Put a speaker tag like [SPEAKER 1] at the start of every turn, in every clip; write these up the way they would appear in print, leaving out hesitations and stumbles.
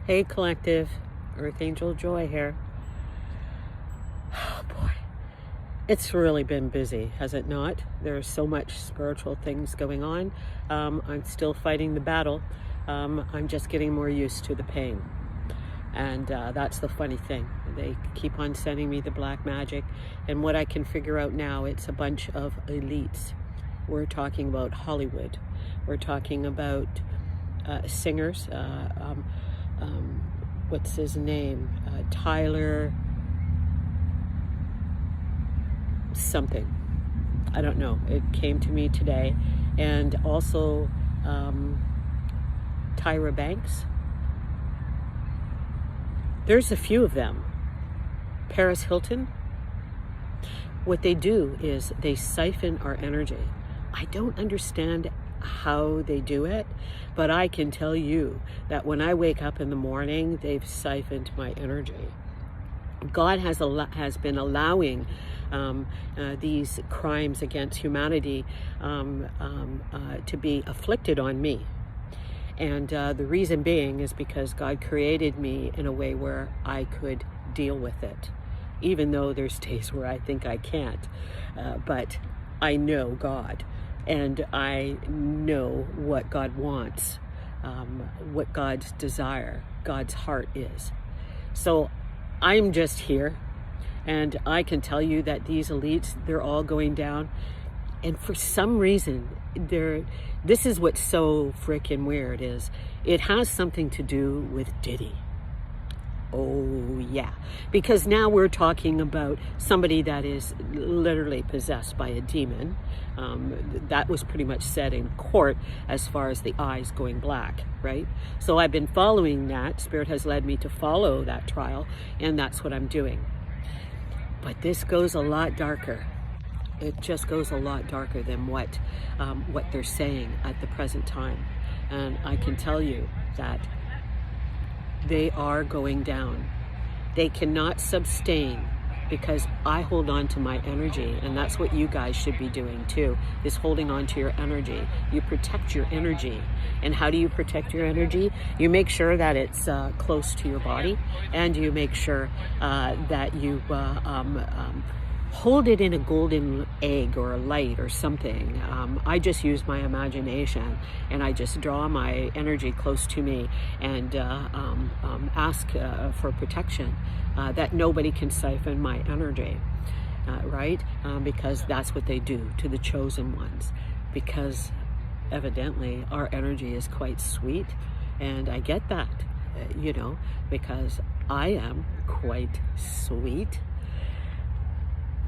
[SPEAKER 1] Hey collective, Earth Angel Joy here. Oh boy, it's really been busy, has it not? There's so much spiritual things going on. I'm still fighting the battle. I'm just getting more used to the pain. And that's the funny thing. They keep on sending me the black magic. And what I can figure out now, it's a bunch of elites. We're talking about Hollywood. We're talking about singers. What's his name? Tyler something. I don't know. It came to me today. And also Tyra Banks. There's a few of them. Paris Hilton. What they do is they siphon our energy. I don't understand how they do it, but I can tell you that when I wake up in the morning, they've siphoned my energy. God has been allowing these crimes against humanity to be afflicted on me. And the reason being is because God created me in a way where I could deal with it, even though there's days where I think I can't. But I know God, and I know what God wants, what God's desire, God's heart is. So I'm just here, and I can tell you that these elites, they're all going down. And for some reason, this is what's so freaking weird is it has something to do with Diddy. Oh yeah, because now we're talking about somebody that is literally possessed by a demon. That was pretty much said in court as far as the eyes going black, right? So I've been following that. Spirit has led me to follow that trial, and that's what I'm doing. But this goes a lot darker. It just goes a lot darker than what they're saying at the present time. And I can tell you that they are going down. They cannot sustain because I hold on to my energy, and that's what you guys should be doing too, is holding on to your energy. You protect your energy. And how do you protect your energy? You make sure that it's close to your body, and you make sure that you hold it in a golden egg or a light or something. I just use my imagination, and I just draw my energy close to me and ask for protection, that nobody can siphon my energy, right? Because that's what they do to the chosen ones, because evidently our energy is quite sweet, and I get that, because I am quite sweet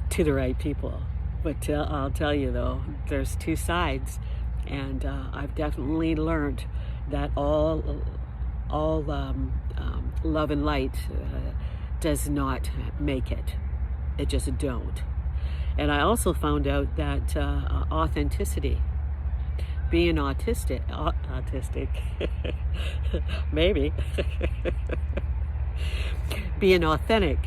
[SPEAKER 1] to the right people. But I'll tell you though, there's two sides, and I've definitely learned that all love and light does not make it. It just don't. And I also found out that authenticity, being autistic, maybe, being authentic,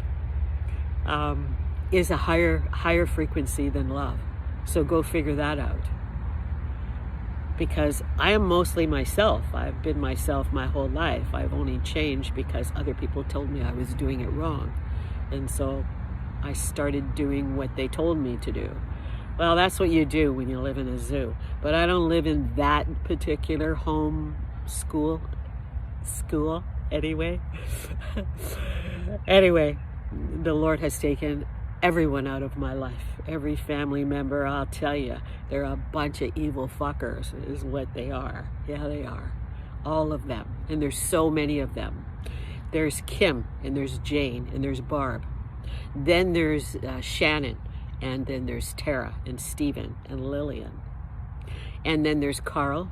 [SPEAKER 1] is a higher frequency than love. So go figure that out. Because I am mostly myself. I've been myself my whole life. I've only changed because other people told me I was doing it wrong. And so I started doing what they told me to do. Well, that's what you do when you live in a zoo. But I don't live in that particular school anyway. Anyway, the Lord has taken everyone out of my life. Every family member, I'll tell you, they're a bunch of evil fuckers is what they are. Yeah, they are. All of them. And there's so many of them. There's Kim, and there's Jane, and there's Barb. Then there's Shannon, and then there's Tara, and Stephen, and Lillian. And then there's Carl,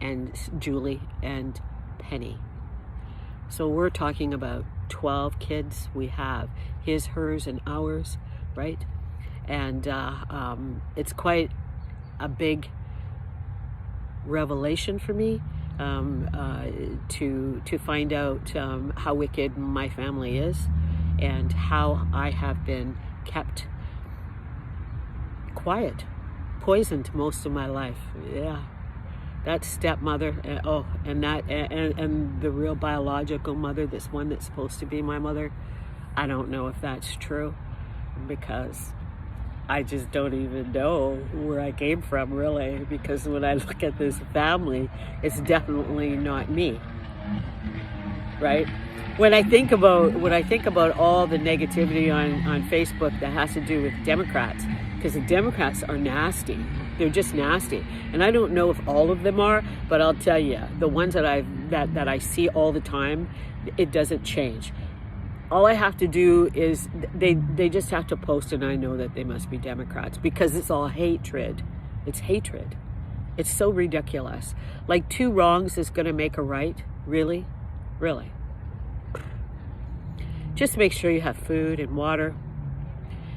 [SPEAKER 1] and Julie, and Penny. So we're talking about 12 kids we have, his, hers, and ours, right? And it's quite a big revelation for me to find out how wicked my family is, and how I have been kept quiet, poisoned most of my life. Yeah, that stepmother, and the real biological mother, this one that's supposed to be my mother, I don't know if that's true, because I just don't even know where I came from, really, because when I look at this family, it's definitely not me, right? When I think about all the negativity on Facebook that has to do with Democrats, because the Democrats are nasty. They're just nasty. And I don't know if all of them are, but I'll tell you, the ones that I see all the time, it doesn't change. All I have to do is they just have to post, and I know that they must be Democrats, because it's all hatred. It's hatred. It's so ridiculous. Like 2 wrongs is going to make a right? Really? Really? Just make sure you have food and water,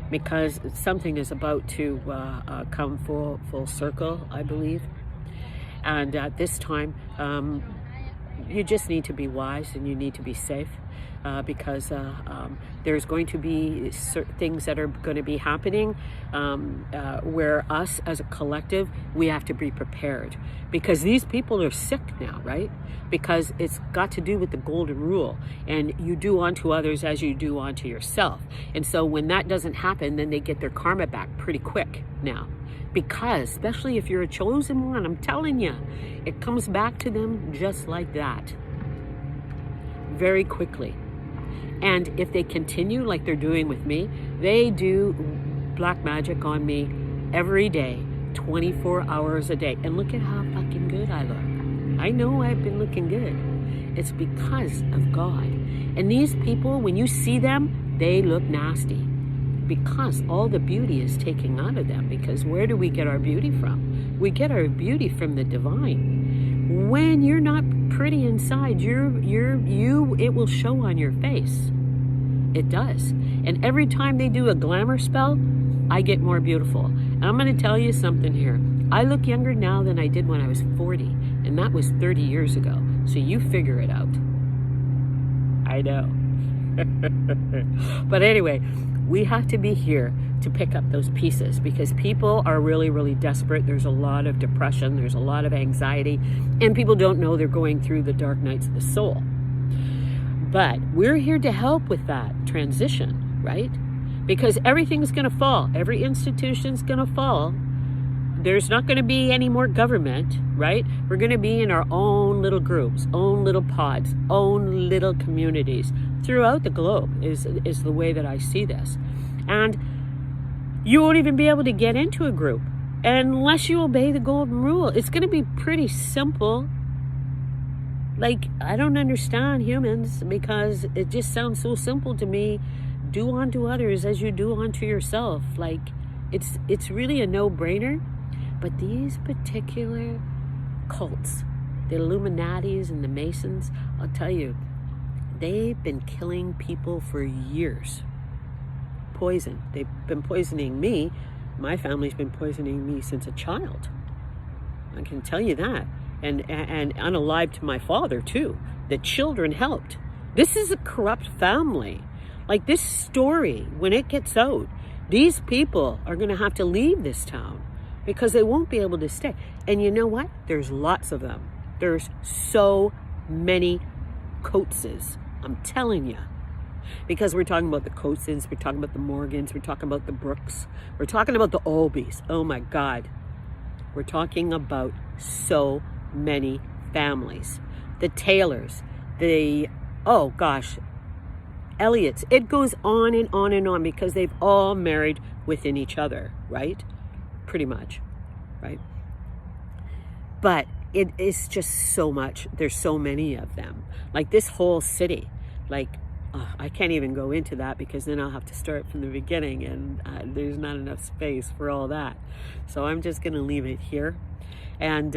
[SPEAKER 1] because something is about to come full circle, I believe. And at this time, you just need to be wise, and you need to be safe, because there's going to be certain things that are going to be happening where us as a collective, we have to be prepared, because these people are sick now, right? Because it's got to do with the golden rule, and you do unto others as you do unto yourself. And so when that doesn't happen, then they get their karma back pretty quick now, because especially if you're a chosen one, I'm telling you, it comes back to them just like that, very quickly. And if they continue like they're doing with me, they do black magic on me every day, 24 hours a day. And look at how fucking good I look. I know I've been looking good. It's because of God. And these people, when you see them, they look nasty, because all the beauty is taken out of them. Because where do we get our beauty from? We get our beauty from the divine. When you're not pretty inside, it will show on your face. It does. And every time they do a glamour spell, I get more beautiful. And I'm going to tell you something here. I look younger now than I did when I was 40, and that was 30 years ago. So you figure it out. I know. But anyway, we have to be here to pick up those pieces, because people are really, really desperate. There's a lot of depression. There's a lot of anxiety, and people don't know they're going through the dark nights of the soul. But we're here to help with that transition, right? Because everything's going to fall. Every institution's going to fall. There's not going to be any more government, right? We're going to be in our own little groups, own little pods, own little communities throughout the globe is the way that I see this. And you won't even be able to get into a group unless you obey the golden rule. It's going to be pretty simple. Like, I don't understand humans, because it just sounds so simple to me. Do unto others as you do unto yourself. Like, it's really a no-brainer. But these particular cults, the Illuminatis and the Masons, I'll tell you, they've been killing people for years. Poison. They've been poisoning me. My family's been poisoning me since a child. I can tell you that. And unalive to my father, too. The children helped. This is a corrupt family. Like, this story, when it gets out, these people are going to have to leave this town, because they won't be able to stay. And you know what? There's lots of them. There's so many Coateses. I'm telling you. Because we're talking about the Coates, we're talking about the Morgans, we're talking about the Brooks, we're talking about the Olbies. Oh my God. We're talking about so many families. The Taylors, oh gosh, Elliots. It goes on and on and on, because they've all married within each other, right? Pretty much, right? But it is just so much. There's so many of them. Like this whole city, like, I can't even go into that, because then I'll have to start from the beginning, and there's not enough space for all that. So I'm just going to leave it here. And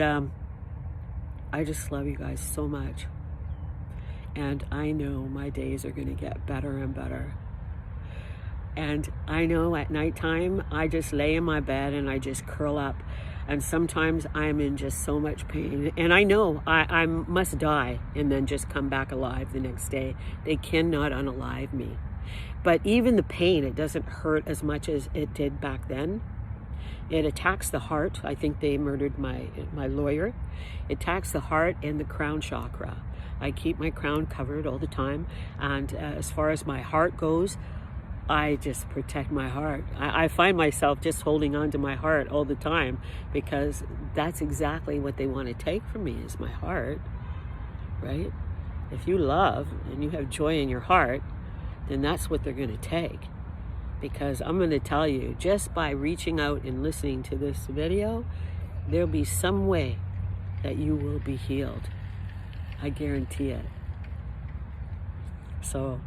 [SPEAKER 1] I just love you guys so much. And I know my days are going to get better and better. And I know at nighttime, I just lay in my bed and I just curl up. And sometimes I'm in just so much pain. And I know I must die and then just come back alive the next day. They cannot unalive me. But even the pain, it doesn't hurt as much as it did back then. It attacks the heart. I think they murdered my lawyer. It attacks the heart and the crown chakra. I keep my crown covered all the time. And as far as my heart goes, I just protect my heart. I find myself just holding on to my heart all the time, because that's exactly what they want to take from me, is my heart, right? If you love and you have joy in your heart, then that's what they're going to take. Because I'm going to tell you, just by reaching out and listening to this video, there'll be some way that you will be healed. I guarantee it. So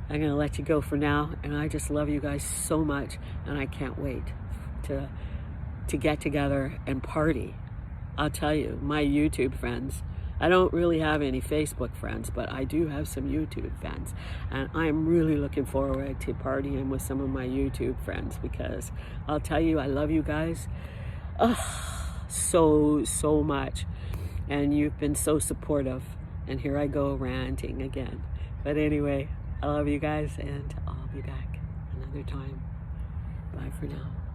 [SPEAKER 1] I'm going to let you go for now, and I just love you guys so much, and I can't wait to get together and party. I'll tell you, my YouTube friends, I don't really have any Facebook friends, but I do have some YouTube friends, and I'm really looking forward to partying with some of my YouTube friends, because I'll tell you, I love you guys so much, and you've been so supportive. And here I go ranting again. But anyway, I love you guys, and I'll be back another time. Bye for now.